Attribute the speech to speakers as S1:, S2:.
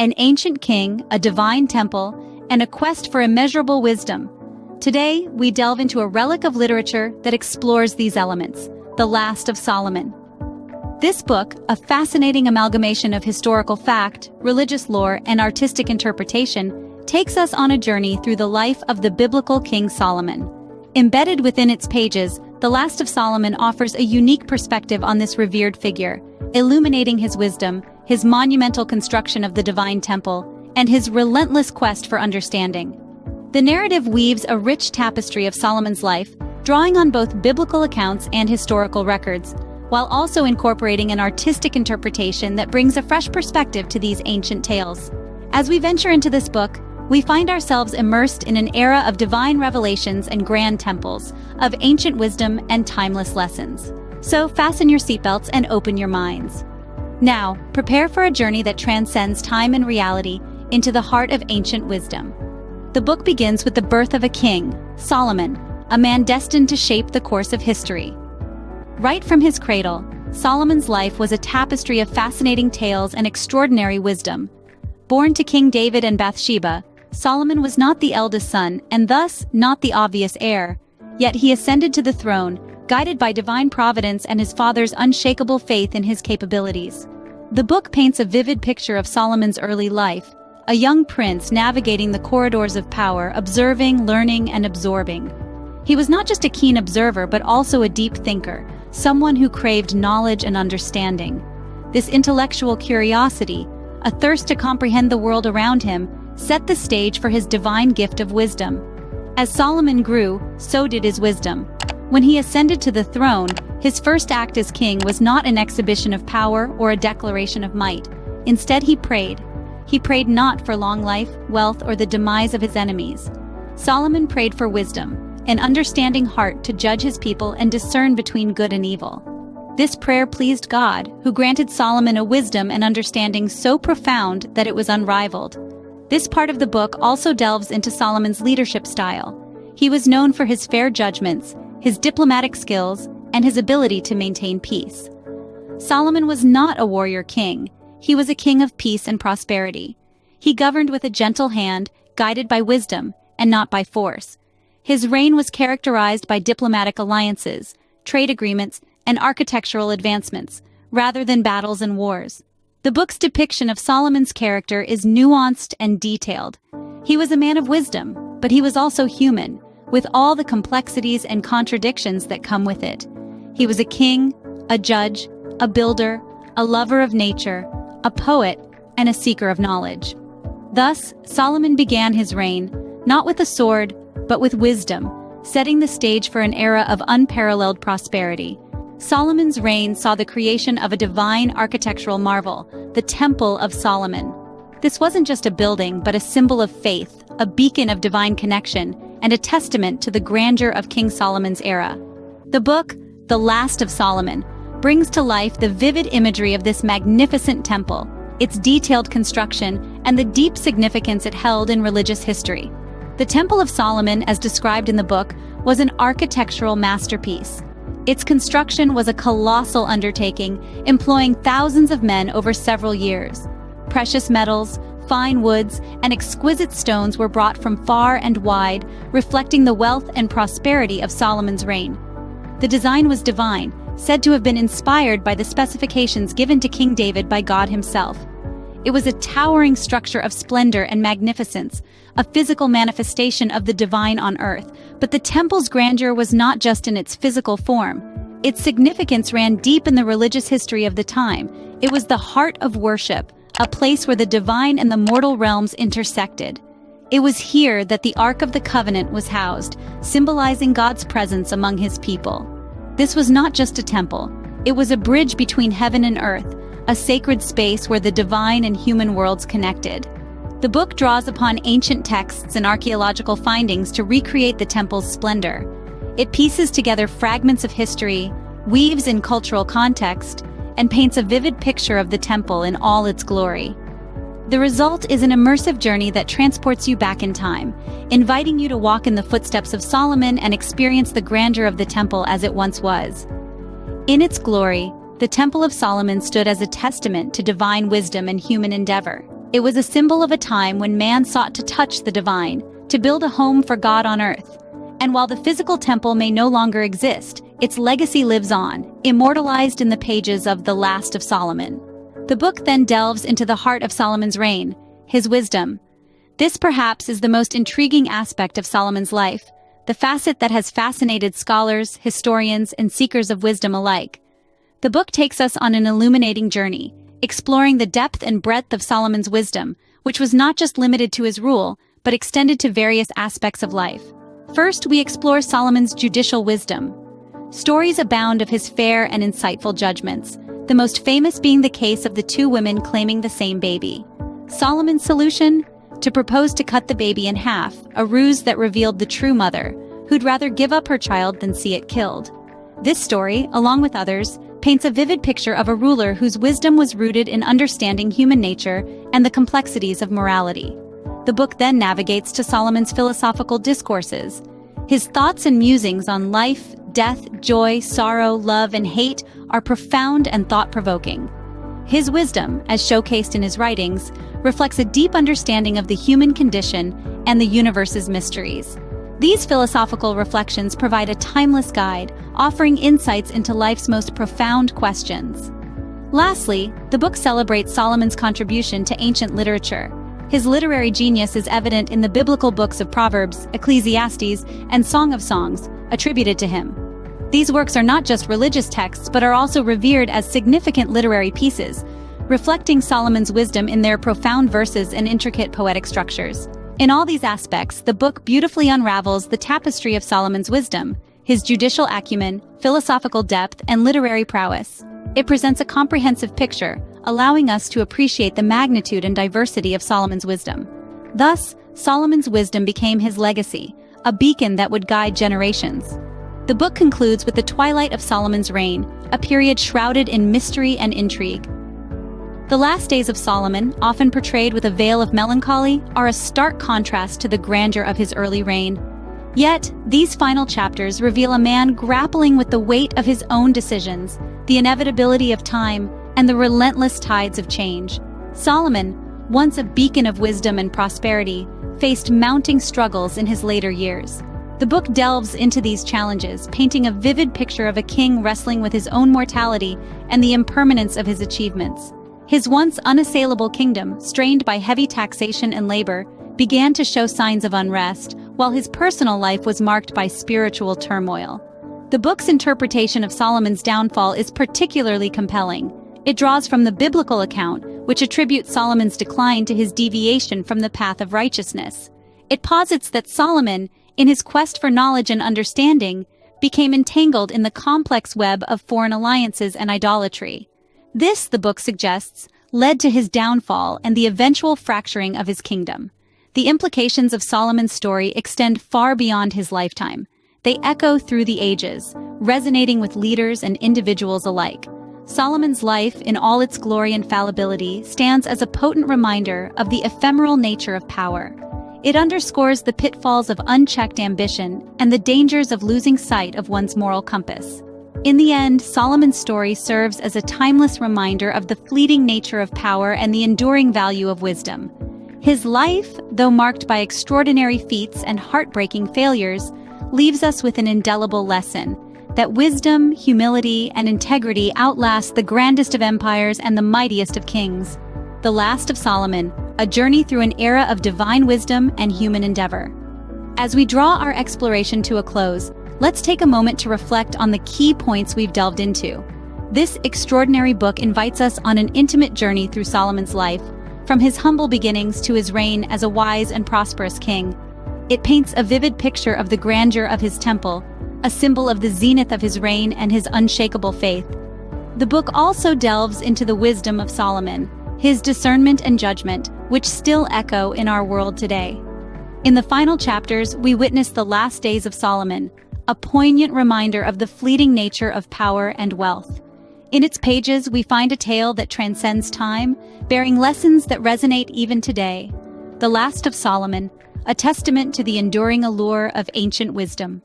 S1: an ancient king, a divine temple, and a quest for immeasurable wisdom. Today, we delve into a relic of literature that explores these elements, The Last of Solomon. This book, a fascinating amalgamation of historical fact, religious lore, and artistic interpretation, takes us on a journey through the life of the biblical King Solomon. Embedded within its pages, The Last of Solomon offers a unique perspective on this revered figure, illuminating his wisdom, his monumental construction of the divine temple, and his relentless quest for understanding. The narrative weaves a rich tapestry of Solomon's life, drawing on both biblical accounts and historical records, while also incorporating an artistic interpretation that brings a fresh perspective to these ancient tales. As we venture into this book, we find ourselves immersed in an era of divine revelations and grand temples, of ancient wisdom and timeless lessons. So fasten your seatbelts and open your minds. Now, prepare for a journey that transcends time and reality into the heart of ancient wisdom. The book begins with the birth of a king, Solomon, a man destined to shape the course of history. Right from his cradle, Solomon's life was a tapestry of fascinating tales and extraordinary wisdom. Born to King David and Bathsheba, Solomon was not the eldest son and thus not the obvious heir, yet he ascended to the throne, guided by divine providence and his father's unshakable faith in his capabilities. The book paints a vivid picture of Solomon's early life, a young prince navigating the corridors of power, observing, learning, and absorbing. He was not just a keen observer but also a deep thinker, someone who craved knowledge and understanding. This intellectual curiosity, a thirst to comprehend the world around him, set the stage for his divine gift of wisdom. As Solomon grew, so did his wisdom. When he ascended to the throne, his first act as king was not an exhibition of power or a declaration of might. Instead, he prayed. He prayed not for long life, wealth, or the demise of his enemies. Solomon prayed for wisdom, an understanding heart to judge his people and discern between good and evil. This prayer pleased God, who granted Solomon a wisdom and understanding so profound that it was unrivaled. This part of the book also delves into Solomon's leadership style. He was known for his fair judgments, his diplomatic skills, and his ability to maintain peace. Solomon was not a warrior king. He was a king of peace and prosperity. He governed with a gentle hand, guided by wisdom, and not by force. His reign was characterized by diplomatic alliances, trade agreements, and architectural advancements, rather than battles and wars. The book's depiction of Solomon's character is nuanced and detailed. He was a man of wisdom, but he was also human, with all the complexities and contradictions that come with it. He was a king, a judge, a builder, a lover of nature, a poet, and a seeker of knowledge. Thus, Solomon began his reign, not with a sword, but with wisdom, setting the stage for an era of unparalleled prosperity. Solomon's reign saw the creation of a divine architectural marvel, the Temple of Solomon. This wasn't just a building, but a symbol of faith, a beacon of divine connection, and a testament to the grandeur of King Solomon's era. The book, The Last of Solomon, brings to life the vivid imagery of this magnificent temple, its detailed construction, and the deep significance it held in religious history. The Temple of Solomon, as described in the book, was an architectural masterpiece. Its construction was a colossal undertaking, employing thousands of men over several years. Precious metals, fine woods, and exquisite stones were brought from far and wide, reflecting the wealth and prosperity of Solomon's reign. The design was divine, said to have been inspired by the specifications given to King David by God himself. It was a towering structure of splendor and magnificence, a physical manifestation of the divine on earth. But the temple's grandeur was not just in its physical form. Its significance ran deep in the religious history of the time. It was the heart of worship, a place where the divine and the mortal realms intersected. It was here that the Ark of the Covenant was housed, symbolizing God's presence among his people. This was not just a temple. It was a bridge between heaven and earth, a sacred space where the divine and human worlds connected. The book draws upon ancient texts and archaeological findings to recreate the temple's splendor. It pieces together fragments of history, weaves in cultural context, and paints a vivid picture of the temple in all its glory. The result is an immersive journey that transports you back in time, inviting you to walk in the footsteps of Solomon and experience the grandeur of the temple as it once was. In its glory, the Temple of Solomon stood as a testament to divine wisdom and human endeavor. It was a symbol of a time when man sought to touch the divine, to build a home for God on earth. And while the physical temple may no longer exist, its legacy lives on, immortalized in the pages of The Last of Solomon. The book then delves into the heart of Solomon's reign, his wisdom. This perhaps is the most intriguing aspect of Solomon's life, the facet that has fascinated scholars, historians, and seekers of wisdom alike. The book takes us on an illuminating journey, exploring the depth and breadth of Solomon's wisdom, which was not just limited to his rule, but extended to various aspects of life. First, we explore Solomon's judicial wisdom. Stories abound of his fair and insightful judgments, the most famous being the case of the two women claiming the same baby. Solomon's solution? To propose to cut the baby in half, a ruse that revealed the true mother, who'd rather give up her child than see it killed. This story, along with others, paints a vivid picture of a ruler whose wisdom was rooted in understanding human nature and the complexities of morality. The book then navigates to Solomon's philosophical discourses. His thoughts and musings on life, death, joy, sorrow, love, and hate are profound and thought-provoking. His wisdom, as showcased in his writings, reflects a deep understanding of the human condition and the universe's mysteries. These philosophical reflections provide a timeless guide, offering insights into life's most profound questions. Lastly, the book celebrates Solomon's contribution to ancient literature. His literary genius is evident in the biblical books of Proverbs, Ecclesiastes, and Song of Songs, attributed to him. These works are not just religious texts but are also revered as significant literary pieces, reflecting Solomon's wisdom in their profound verses and intricate poetic structures. In all these aspects, the book beautifully unravels the tapestry of Solomon's wisdom, his judicial acumen, philosophical depth, and literary prowess. It presents a comprehensive picture, allowing us to appreciate the magnitude and diversity of Solomon's wisdom. Thus, Solomon's wisdom became his legacy, a beacon that would guide generations. The book concludes with the twilight of Solomon's reign, a period shrouded in mystery and intrigue. The last days of Solomon, often portrayed with a veil of melancholy, are a stark contrast to the grandeur of his early reign. Yet, these final chapters reveal a man grappling with the weight of his own decisions, the inevitability of time, and the relentless tides of change. Solomon, once a beacon of wisdom and prosperity, faced mounting struggles in his later years. The book delves into these challenges, painting a vivid picture of a king wrestling with his own mortality and the impermanence of his achievements. His once unassailable kingdom, strained by heavy taxation and labor, began to show signs of unrest, while his personal life was marked by spiritual turmoil. The book's interpretation of Solomon's downfall is particularly compelling. It draws from the biblical account, which attributes Solomon's decline to his deviation from the path of righteousness. It posits that Solomon, in his quest for knowledge and understanding, became entangled in the complex web of foreign alliances and idolatry. This, the book suggests, led to his downfall and the eventual fracturing of his kingdom. The implications of Solomon's story extend far beyond his lifetime. They echo through the ages, resonating with leaders and individuals alike. Solomon's life, in all its glory and fallibility, stands as a potent reminder of the ephemeral nature of power. It underscores the pitfalls of unchecked ambition and the dangers of losing sight of one's moral compass. In the end, Solomon's story serves as a timeless reminder of the fleeting nature of power and the enduring value of wisdom. His life, though marked by extraordinary feats and heartbreaking failures, leaves us with an indelible lesson that wisdom, humility, and integrity outlast the grandest of empires and the mightiest of kings. The Last of Solomon, a journey through an era of divine wisdom and human endeavor. As we draw our exploration to a close, let's take a moment to reflect on the key points we've delved into. This extraordinary book invites us on an intimate journey through Solomon's life, from his humble beginnings to his reign as a wise and prosperous king. It paints a vivid picture of the grandeur of his temple, a symbol of the zenith of his reign and his unshakable faith. The book also delves into the wisdom of Solomon, his discernment and judgment, which still echo in our world today. In the final chapters, we witness the last days of Solomon, a poignant reminder of the fleeting nature of power and wealth. In its pages, we find a tale that transcends time, bearing lessons that resonate even today. The Last of Solomon, a testament to the enduring allure of ancient wisdom.